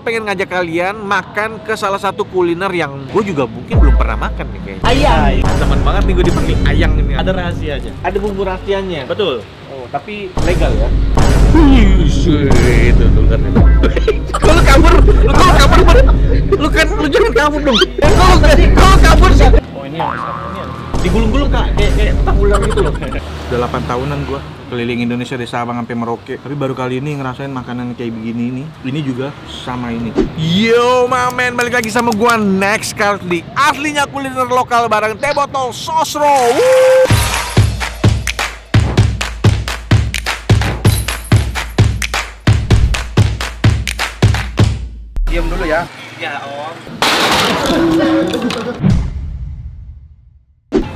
pengen ngajak kalian makan ke salah satu kuliner yang gue juga mungkin belum pernah makan nih kayaknya. Ayang. Teman banget nih gue dipanggil ayang ini. Ada rahasianya. Ada bumbu rahasianya. Betul. Oh, tapi legal ya. Itu tuh kan. Kalau kabur, lu kan lu jangan kabur dong. Kalau kabur sih. Oh ini yang Digulung-gulung kak, kayak tak ular gitu loh. Udah 8 tahunan gua keliling Indonesia dari Sabang sampai Merauke. Tapi baru kali ini ngerasain makanan kayak begini ini. Ini juga sama ini. Yo mamen, balik lagi sama gua next kali di aslinya kuliner lokal bareng Teh Botol Sosro. Diam dulu ya. Ya om.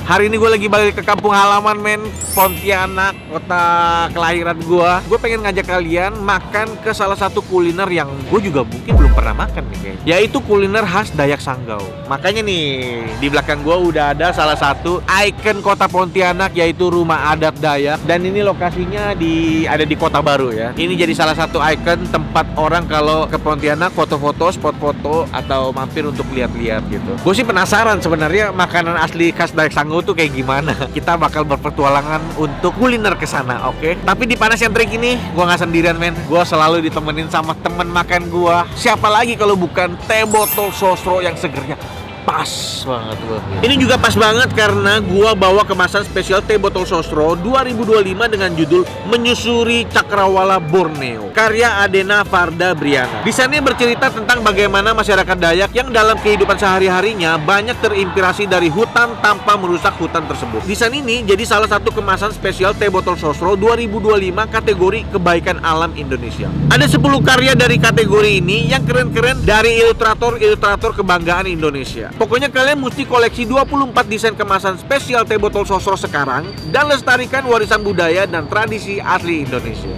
Hari ini gue lagi balik ke kampung halaman men, Pontianak, kota kelahiran gue. Gue pengen ngajak kalian makan ke salah satu kuliner yang gue juga mungkin belum pernah makan nih kayaknya. Yaitu kuliner khas Dayak Sanggau. Makanya nih, di belakang gue udah ada salah satu ikon kota Pontianak yaitu Rumah Adat Dayak. Dan ini lokasinya ada di Kota Baru ya. Ini jadi salah satu ikon tempat orang kalau ke Pontianak foto-foto, spot foto atau mampir untuk lihat-lihat gitu. Gue sih penasaran sebenarnya makanan asli khas Dayak Sanggau tuh kayak gimana. Kita bakal berpetualangan untuk kuliner ke sana, oke? Tapi di Panas yang Trik ini gua nggak sendirian men. Gua selalu ditemenin sama temen makan gua. Siapa lagi kalau bukan Teh Botol Sosro yang segernya pas banget gua. Ini juga pas banget karena gua bawa kemasan spesial Teh Botol Sosro 2025 dengan judul Menyusuri Cakrawala Borneo, karya Adena Farda Briana. Desainnya bercerita tentang bagaimana masyarakat Dayak yang dalam kehidupan sehari-harinya banyak terinspirasi dari hutan tanpa merusak hutan tersebut. Desain ini jadi salah satu kemasan spesial Teh Botol Sosro 2025 kategori kebaikan alam Indonesia. Ada 10 karya dari kategori ini yang keren-keren dari ilustrator kebanggaan Indonesia. Pokoknya kalian mesti koleksi 24 desain kemasan spesial Teh Botol Sosro sekarang dan lestarikan warisan budaya dan tradisi asli Indonesia.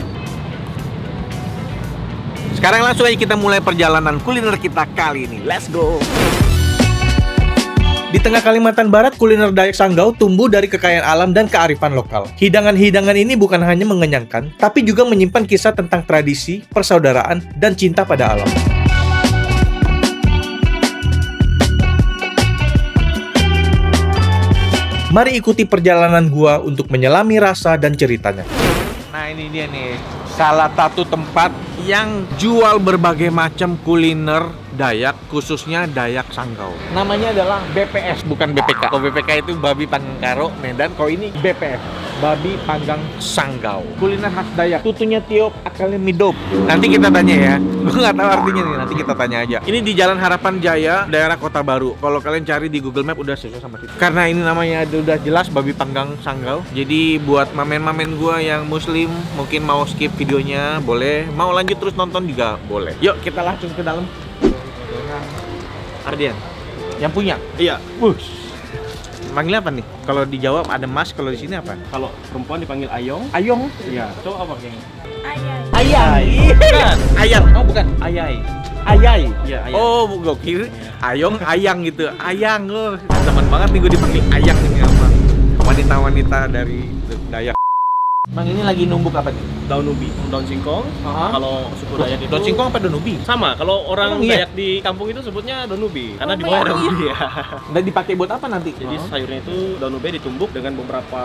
Sekarang langsung aja kita mulai perjalanan kuliner kita kali ini. Let's go! Di tengah Kalimantan Barat, kuliner Dayak Sanggau tumbuh dari kekayaan alam dan kearifan lokal. Hidangan-hidangan ini bukan hanya mengenyangkan, tapi juga menyimpan kisah tentang tradisi, persaudaraan, dan cinta pada alam. Mari ikuti perjalanan gua untuk menyelami rasa dan ceritanya. Nah ini dia nih, salah satu tempat yang jual berbagai macam kuliner Dayak, khususnya Dayak Sanggau. Namanya adalah BPS, bukan BPK. Kalau BPK itu Babi Panggang Karo, Medan. Kalau ini BPS, Babi Panggang Sanggau. Kuliner khas Dayak, tutunya tiup, akalnya midop. Nanti kita tanya ya, gue nggak tahu artinya nih, nanti kita tanya aja. Ini di Jalan Harapan Jaya, daerah Kota Baru. Kalau kalian cari di Google Map udah sesuai sama situ. Karena ini namanya udah jelas Babi Panggang Sanggau. Jadi buat mamen-mamen gue yang muslim, mungkin mau skip videonya, boleh. Mau lanjut terus nonton juga boleh. Yuk kita langsung ke dalam. Ardian yang punya? Iya. Manggil apa nih? Kalau dijawab ada Mas, kalau di sini apa? Kalau perempuan dipanggil Ayong. Ayong? Iya. Coba apa geng? Ayai. Bukan. Ayang. Oh bukan. Ayai. Ayai. Iya, ayai. Oh, gue kira Ayong, Ayang gitu. Ayang. Oh, teman banget nih gue dipanggil Ayang ini sama wanita-wanita dari Dayak. Bang ini lagi numbuk apa nih? Daun ubi, daun singkong. Kalau suku Dayak itu Daun singkong apa daun ubi? sama. Kalau orang Emang iya? Dayak di kampung itu sebutnya daun ubi, karena di Oh, bawah ada iya. ubi ya. Dan dipakai buat apa nanti? Jadi sayurnya itu daun ubi ditumbuk dengan beberapa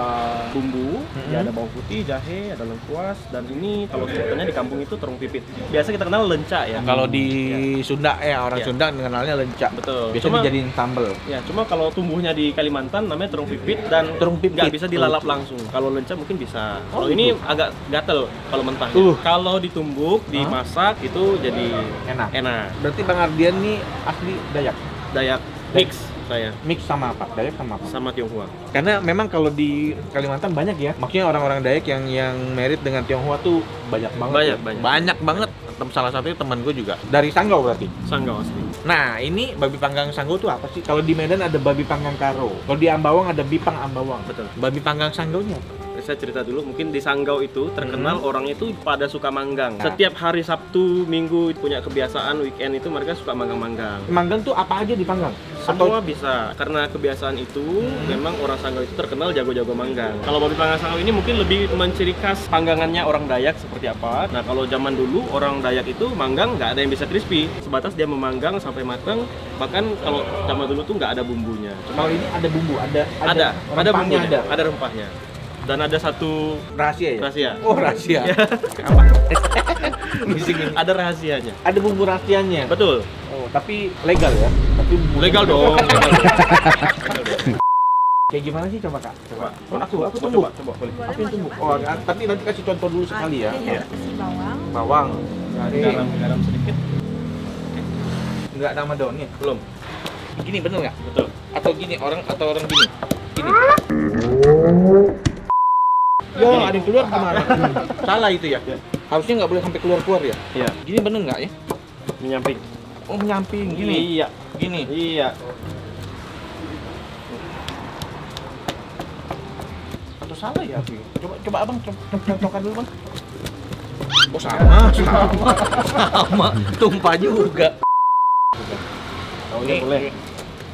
bumbu. Ya ada bawang putih, jahe, ada lengkuas, dan ini kalau sebutannya di kampung itu terung pipit. Biasa kita kenal lenca ya. Kalau di Sunda orang Iya. Sunda mengenalnya lenca. Betul. Biasanya Cuma- dijadiin sambel. Ya, cuma kalau tumbuhnya di Kalimantan namanya terung pipit dan Terung pipit. nggak bisa dilalap langsung. Kalau lenca mungkin bisa. Kalau gitu. ini agak gatel kalau mentah. Kalau ditumbuk, dimasak itu jadi enak. Berarti Bang Ardian nih asli Dayak. Dayak mix saya Mix sama apa? Dayak sama apa? sama Tionghoa. Karena memang kalau di Kalimantan banyak ya. Maksudnya orang-orang Dayak yang merit dengan Tionghoa tuh banyak banget. Banyak banget. Salah satunya teman gue juga dari Sanggau berarti. Sanggau asli. Nah, ini babi panggang Sanggau tuh apa sih? Kalau di Medan ada babi panggang Karo. Kalau di Ambawang ada Bipang Ambawang. Betul. Babi panggang Sanggaunya apa? saya cerita dulu. Mungkin di Sanggau itu terkenal orang itu pada suka manggang. Setiap hari Sabtu, Minggu punya kebiasaan weekend itu mereka suka manggang-manggang. Manggang tuh apa aja dipanggang? Semua bisa, karena kebiasaan itu memang orang Sanggau itu terkenal jago-jago manggang. Kalau babi panggang Sanggau ini mungkin lebih menciri khas panggangannya orang Dayak seperti apa. Nah kalau zaman dulu orang Dayak itu manggang nggak ada yang bisa crispy, sebatas dia memanggang sampai matang. Bahkan kalau zaman dulu tuh nggak ada bumbunya. Kalau ini ada bumbu, ada Ada bumbunya, ada. ada rempahnya. Dan ada satu Rahasia ya? rahasia. Oh, rahasia. Apa? Ada rahasianya. Ada bumbu rahasianya. Betul. Oh, tapi legal ya? Tapi bumbu Legal dong. Kayak gimana sih coba Kak? Coba. Aku tumbuk. Coba boleh. Aku yang tumbuk. Oh, tapi nanti kasih contoh dulu sekali ya. Iya, kasih bawang. Bawang. Garam sedikit. Enggak nama daunnya. Belum. Gini bener nggak? Betul. Atau gini orang gini? Gini. Yo, ada yang keluar kemana? Salah itu ya? Harusnya nggak boleh sampai keluar ya? Iya. Gini bener nggak ya? Menyamping. Oh, menyamping gini. Iya. Gini. Iya. Atau salah ya? Coba abang coba dulu bang. Oh sama, tumpah juga. Oh, ini boleh.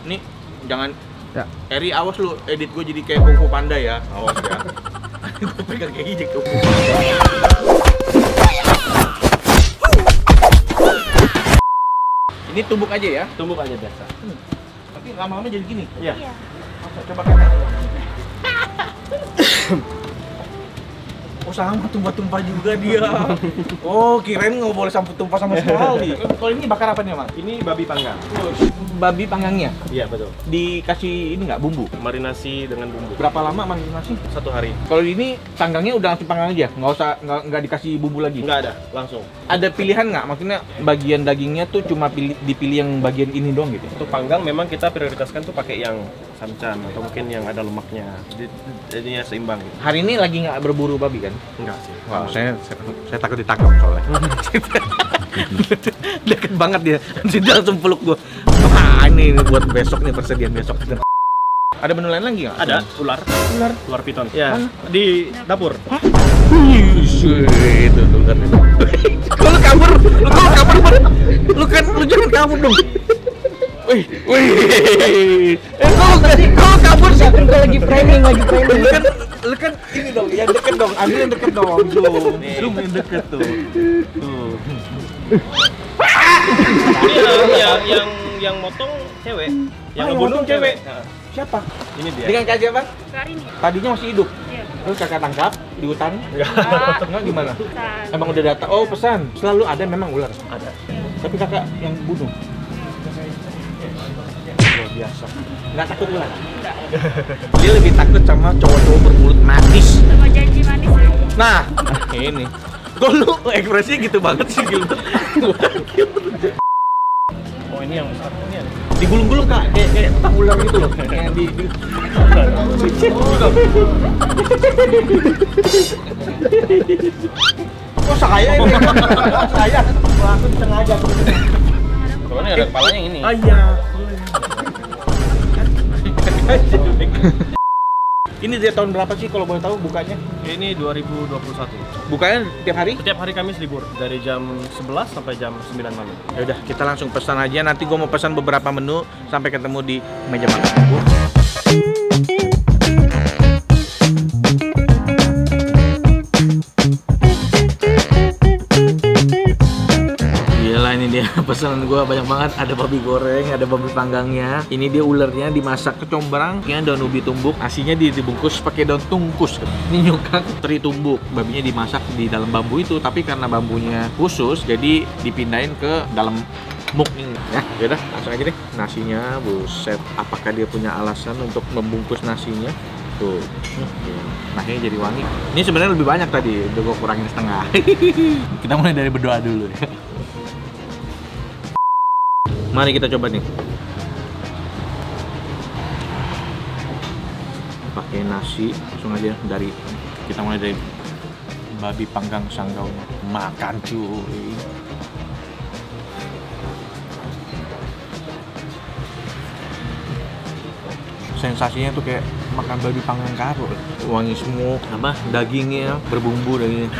Nih, jangan. Ya. Eri, awas lu edit gue jadi kayak Kung Fu Panda ya. Awas ya. Gue pegang kayak gini Kung Fu Panda. Ini tumbuk aja ya. Tumbuk aja biasa. Tapi lama-lama jadi gini. Iya. Iya. Coba kan. Oh sama, tumpah-tumpah juga dia. Oh, kirain nggak boleh sampai tumpah sama sekali. Kalau ini bakar apa nih, Mang? Ini babi panggang. Babi panggangnya Iya, betul. dikasih ini nggak bumbu? Marinasi dengan bumbu. Berapa lama marinasi? 1 hari. Kalau ini panggangnya udah langsung panggang aja, nggak dikasih bumbu lagi. Enggak ada, langsung. Ada pilihan nggak? Maksudnya bagian dagingnya tuh cuma dipilih yang bagian ini doang gitu? Untuk panggang memang kita prioritaskan tuh pakai yang samcan atau mungkin yang ada lemaknya. Jadinya seimbang gitu. Hari ini lagi nggak berburu babi kan? Enggak sih. Wah, saya takut ditangkap soalnya. Deket banget dia. Dia langsung peluk gua. Wah, ini buat besok nih, persediaan besok. Ada menu lain lagi nggak? Ada ular. Ular piton. Ya, di dapur. Itu tuh kan. Kalau kabur, lu jangan kabur dong. Wih. Kalau kabur sih kan lagi framing. Lu kan ini dong, yang deket dong. Ambil yang deket dong. Zoom yang deket tuh. Tuh. Ini yang motong cewek. Yang ngebunuh motong cewek. Siapa? Ini dia. Dengan kaji apa? Karini. Tadinya masih hidup. Iya. Terus kakak tangkap di hutan. Enggak gimana? Pesan. Emang udah datang. Oh, pesan. Selalu ada memang ular. Ada. Tapi kakak yang bunuh. Luar biasa. Nggak takut ular? Enggak. Dia lebih takut sama cowok-cowok bermulut manis. Sama janji manis ya. Nah, ini. Kok lu ekspresinya gitu banget sih, Gilbert? Oh, ini yang besar. Ini ada. Digulung-gulung kak, kayak tak ular gitu loh. Kayak di. Oh saya ini, saya langsung sengaja. Soalnya ada kepalanya yang ini. Ah iya. Ini dia tahun berapa sih kalau boleh tahu bukanya? Ini 2021. Bukanya tiap hari? Setiap hari Kamis libur dari jam 11 sampai jam 9 malam. Ya udah, kita langsung pesan aja. Nanti gua mau pesan beberapa menu sampai ketemu di meja makan. Gila, ini dia pesanan gua banyak banget. Ada babi goreng, ada babi panggangnya. Ini dia ulernya dimasak kecombrang, ini daun ubi tumbuk, nasinya dibungkus pakai daun tungkus. Ini nyukang teri tumbuk. Babinya dimasak di dalam bambu itu, tapi karena bambunya khusus, jadi dipindahin ke dalam muk ini. Ya, yaudah langsung aja deh. Nasinya, buset. Apakah dia punya alasan untuk membungkus nasinya? Tuh, nasinya jadi wangi. Ini sebenarnya lebih banyak tadi, udah gua kurangin setengah. Kita mulai dari berdoa dulu ya. Mari kita coba nih. Pakai nasi, langsung aja kita mulai dari babi panggang Sanggaunya. Makan cuy. Sensasinya tuh kayak makan babi panggang karo. Wangi semua, apa dagingnya berbumbu dagingnya.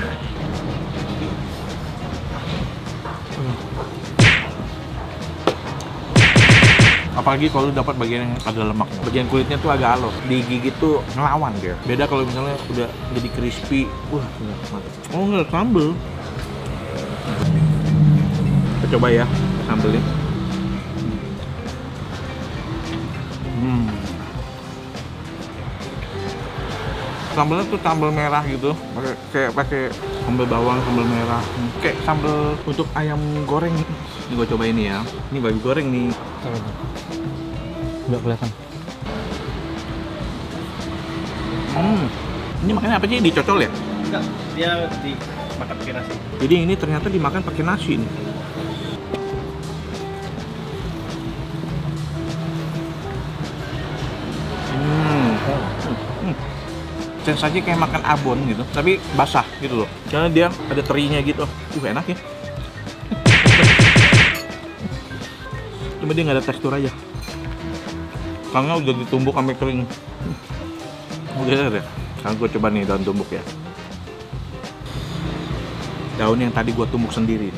Apalagi kalau lu dapat bagian yang ada lemak, bagian kulitnya tuh agak halus, digigit tuh ngelawan dia. Beda kalau misalnya udah jadi crispy, wah mantap. Oh enggak, sambel. Kita coba ya sambelnya. Sambelnya tuh sambal merah gitu, pakai sambal bawang, sambal merah, kayak sambal untuk ayam goreng. Ini gua coba ini ya. Ini babi goreng nih. Nggak kelihatan. Ini makannya apa sih? Dicocol ya? Enggak, dia dimakan pakai nasi. Jadi ini ternyata dimakan pakai nasi nih. Sensasinya kayak makan abon gitu, tapi basah gitu loh. Karena dia ada terinya gitu. Enak ya. Cuma dia nggak ada tekstur aja. Karena udah ditumbuk sampai kering. Udah deh. Sekarang gue coba nih daun tumbuk ya. Daun yang tadi gue tumbuk sendiri.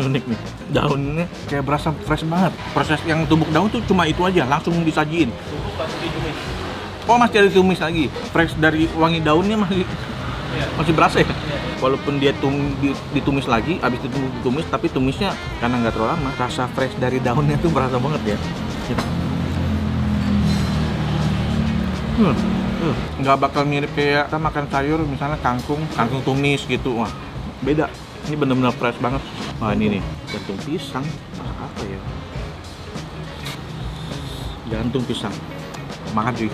Unik nih. Daunnya kayak berasa fresh banget. Proses yang tumbuk daun tuh cuma itu aja, langsung disajiin. Tumbuk pasti ditumis. Oh masih ada tumis lagi. Fresh dari wangi daunnya masih berasa ya. Walaupun dia ditumis lagi, habis ditumis, tapi tumisnya karena nggak terlalu lama, rasa fresh dari daunnya tuh berasa banget ya. Nggak bakal mirip kayak kita makan sayur misalnya kangkung tumis gitu. Wah beda. Ini bener-bener fresh banget. Wah ini nih jantung pisang. Masak apa ya? Jantung pisang. Makan cuy.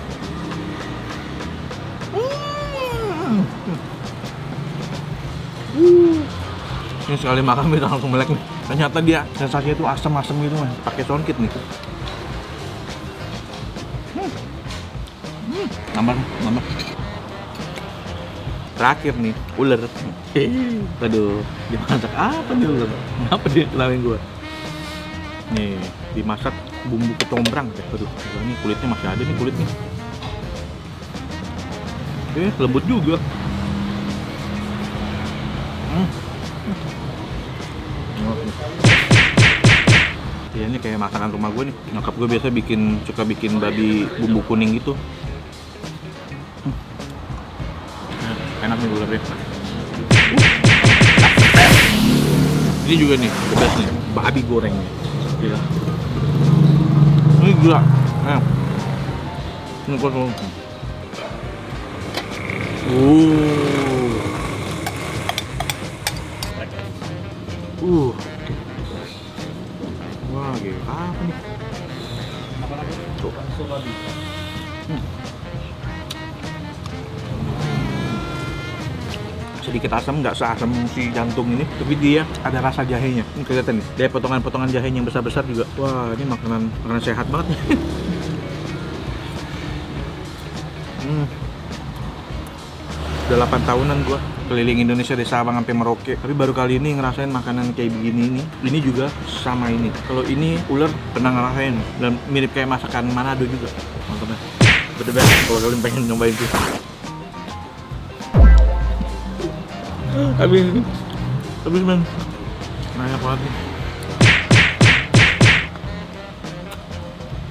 Ini sekali makan bisa langsung melek nih. Ternyata dia sensasinya tuh asam-asam gitu man. Pakai songkit nih. Nambah. Terakhir nih, ular. Aduh, dimasak apa nih ular? Kenapa dia kenalin gua? Nih, dimasak bumbu kecombrang. Aduh, ini kulitnya masih ada nih kulitnya. Lembut juga. Ya ini kayak masakan rumah gue nih. Nyokap gue biasa suka bikin babi bumbu kuning gitu. Enak nih ularnya. Ini juga nih, pedas nih, babi gorengnya. Gila. Ini gila. Ini kosong. Wah, gila apa nih? Bakso babi. Sedikit asam, nggak seasam si jantung ini, tapi dia ada rasa jahenya. Ini kelihatan nih, dia potongan-potongan jahenya yang besar-besar juga. Wah, ini makanan sehat banget nih. Udah 8 tahunan gua keliling Indonesia dari Sabang sampai Merauke, tapi baru kali ini ngerasain makanan kayak begini ini. Ini juga sama ini. Kalau ini ular pernah ngerasain dan mirip kayak masakan Manado juga. Mantap ya. Bener banget kalau kalian pengen nyobain tuh. Habis men. Banyak banget nih.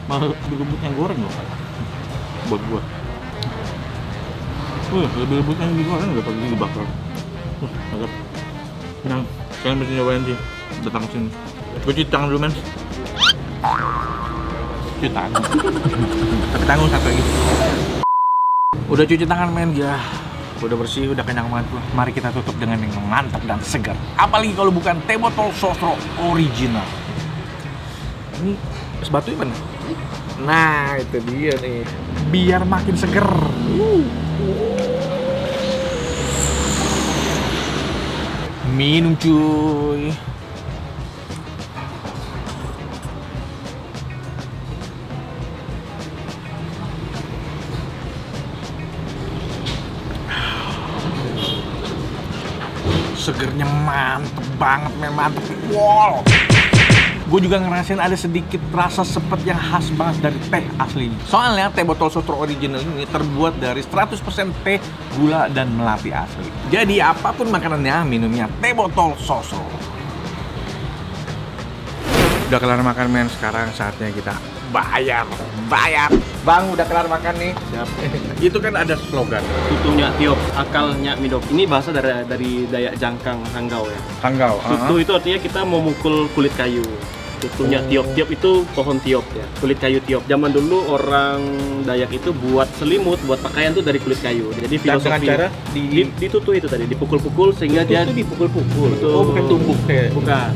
Malah lebih yang goreng loh. Buat gua. Lebih lembut yang digoreng daripada dibakar. Mantap. Nah, kalian mesti nyobain sih. Datang sini. Gue cuci tangan dulu men. Cuci tangan. Tapi tanggung satu lagi. Udah cuci tangan men ya. Udah bersih, udah kenyang banget. Mari kita tutup dengan yang mantap dan segar. Apalagi kalau bukan teh botol sosro original. Ini es batu ya mana? Nah itu dia nih. Biar makin seger. Minum cuy. segernya mantep banget, men, mantep. Wow. Gue juga ngerasain ada sedikit rasa sepet yang khas banget dari teh aslinya. Soalnya teh botol sosro original ini terbuat dari 100% teh, gula, dan melati asli. Jadi apapun makanannya, minumnya teh botol sosro. Udah kelar makan, men, sekarang saatnya kita bayar. Bang, udah kelar makan nih. Siap. Itu kan ada slogan. Tutunya tiop, akalnya midop. Ini bahasa dari Dayak Jangkang Sanggau ya. Sanggau. Tutu itu artinya kita memukul kulit kayu. Tutunya tiop, tiop itu pohon tiop ya, kulit kayu tiop. Zaman dulu orang Dayak itu buat selimut, buat pakaian tuh dari kulit kayu. Jadi Dan dengan filosofi cara ditutu itu tadi, dipukul-pukul sehingga dia dipukul-pukul. Betul. Oh, bukan tumbuk kayak. Bukan.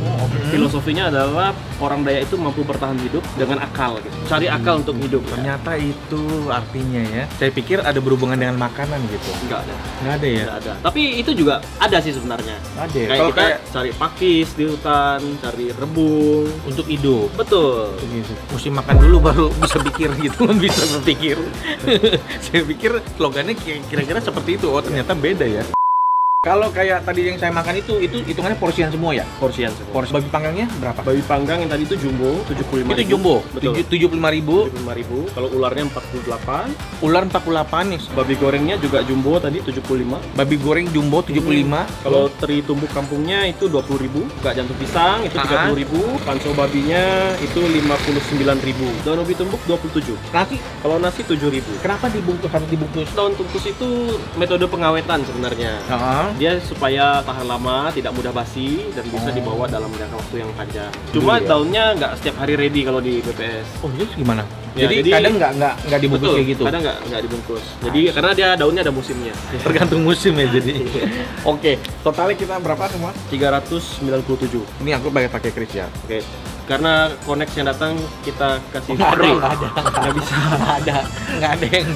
Filosofinya adalah orang Dayak itu mampu bertahan hidup dengan akal gitu. Cari akal untuk hidup. Ternyata itu artinya ya. Saya pikir ada berhubungan dengan makanan gitu. Enggak ada. Nggak ada ya? Enggak ada. Tapi itu juga ada sih sebenarnya. Ada ya? Kayak Kalau kita kayak cari pakis di hutan, cari rebung. untuk hidup. Betul. Gitu. Mesti makan dulu baru bisa pikir gitu, bisa berpikir. Saya pikir slogannya kira-kira seperti itu. Oh, ternyata beda ya. Kalau kayak tadi yang saya makan itu hitungannya porsian semua ya? Porsian semua. Porsi babi panggangnya berapa? Babi panggang yang tadi itu jumbo, 75.000. Itu jumbo, Betul. 75.000. 75.000. Kalau ularnya 48. Ular 48 nih. Babi gorengnya juga jumbo tadi 75. Babi goreng jumbo 75. Kalau teri tumbuk kampungnya itu 20.000. Gak jantung pisang itu 30.000. Panso babinya itu 59.000. Daun ubi tumbuk 27. Nasi Kalau nasi 7.000. kenapa harus dibungkus? Daun tungkus itu metode pengawetan sebenarnya. Dia supaya tahan lama, tidak mudah basi, dan bisa dibawa dalam jangka waktu yang panjang. Cuma Iya. daunnya nggak setiap hari ready kalau di BPS. Oh, jadi gimana? Ya, jadi kadang nggak dibungkus betul, kayak gitu. kadang nggak dibungkus. Jadi karena dia daunnya ada musimnya. Tergantung musim ya jadi. Oke, totalnya kita berapa semua? 397. Ini aku pakai kris ya. Oke. Karena Konex yang datang kita kasih Nggak free. ada. Nggak bisa. Nggak ada yang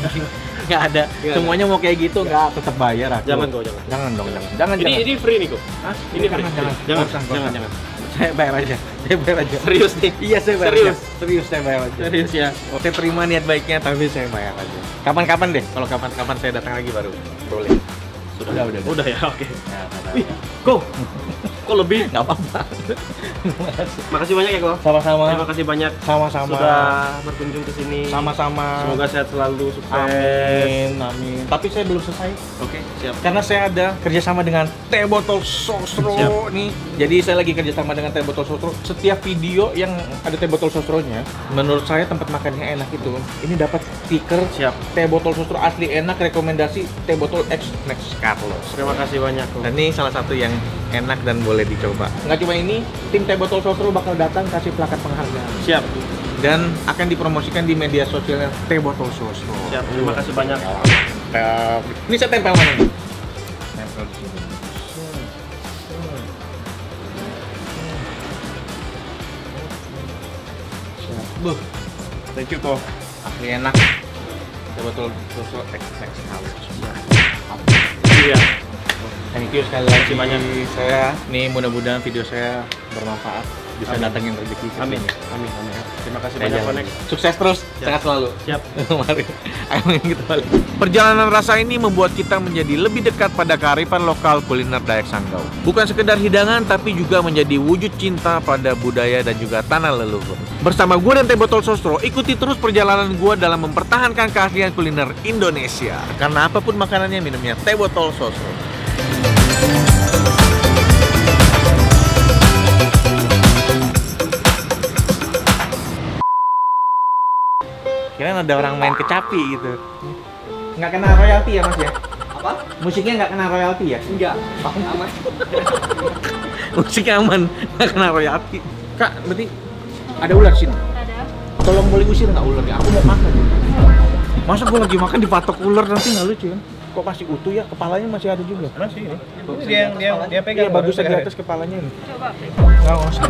nggak ada. Nggak Semuanya mau kayak gitu nggak tetap bayar aku. Jangan kok, jangan. Jangan dong, jangan. Ini free nih kok. Hah? Ini free. Jangan. Jangan, Nggak usah. jangan. Saya bayar aja. Saya bayar aja. Serius nih. Iya, saya bayar Serius? aja. Serius saya bayar aja. Serius ya. Saya terima niat baiknya tapi saya bayar aja. Kapan-kapan deh. Kalau kapan-kapan saya datang lagi baru boleh. Udah. Udah ya, oke. Ya, Wih, kok lebih? nggak apa-apa. Makasih banyak ya kok. Sama-sama. Terima kasih banyak Sama-sama. sudah berkunjung ke sini. Sama-sama. Semoga sehat selalu, sukses. Amin. Tapi saya belum selesai. Oke, siap. Karena saya ada kerjasama dengan Teh Botol Sosro Siap. nih. Jadi saya lagi kerjasama dengan Teh Botol Sosro. Setiap video yang ada Teh Botol Sosronya, menurut saya tempat makannya enak itu. Ini dapat stiker Siap. Teh Botol Sosro asli enak, rekomendasi Teh Botol X Next Carlos. Terima kasih banyak kok. Dan ini salah satu yang enak dan boleh dicoba. Nggak cuma ini, tim Teh Botol Sosro bakal datang kasih plakat penghargaan. Siap. Dan akan dipromosikan di media sosialnya Teh Botol Sosro. Siap. Terima kasih banyak. Ini saya tempel mana nih? Tempel di sini. Siap. Buh, Thank you kok. asli enak. Teh Botol Sosro XX Carlos. Iya. Thank you sekali lagi. Terima kasih banyak. Saya nih mudah-mudahan video saya bermanfaat, bisa Amin. datangin rezeki ke Amin. sini. Amin. Terima kasih Saya banyak jalan. Konex. Sukses terus, Siap. sehat selalu. Siap. Mari, ayo kita balik. Perjalanan rasa ini membuat kita menjadi lebih dekat pada kearifan lokal kuliner Dayak Sanggau. Bukan sekedar hidangan, tapi juga menjadi wujud cinta pada budaya dan juga tanah leluhur. Bersama gue dan Teh Botol Sosro, ikuti terus perjalanan gue dalam mempertahankan keaslian kuliner Indonesia. Karena apapun makanannya, minumnya Teh Botol Sosro. Kirain ada orang main kecapi gitu. Nggak kena royalti ya mas ya? Apa? Musiknya nggak kena royalti ya? Enggak. Aman. Musiknya aman, nggak kena royalti. Kak, berarti ada ular sini. Ada. Tolong boleh usir nggak ularnya? Aku mau makan. Masa gue lagi makan dipatok ular nanti nggak lucu kan? Kok masih utuh ya? Kepalanya masih ada juga. Masih ini. Dia pegang. Iya, bagus di atas kepalanya ini. Coba. Nggak usah.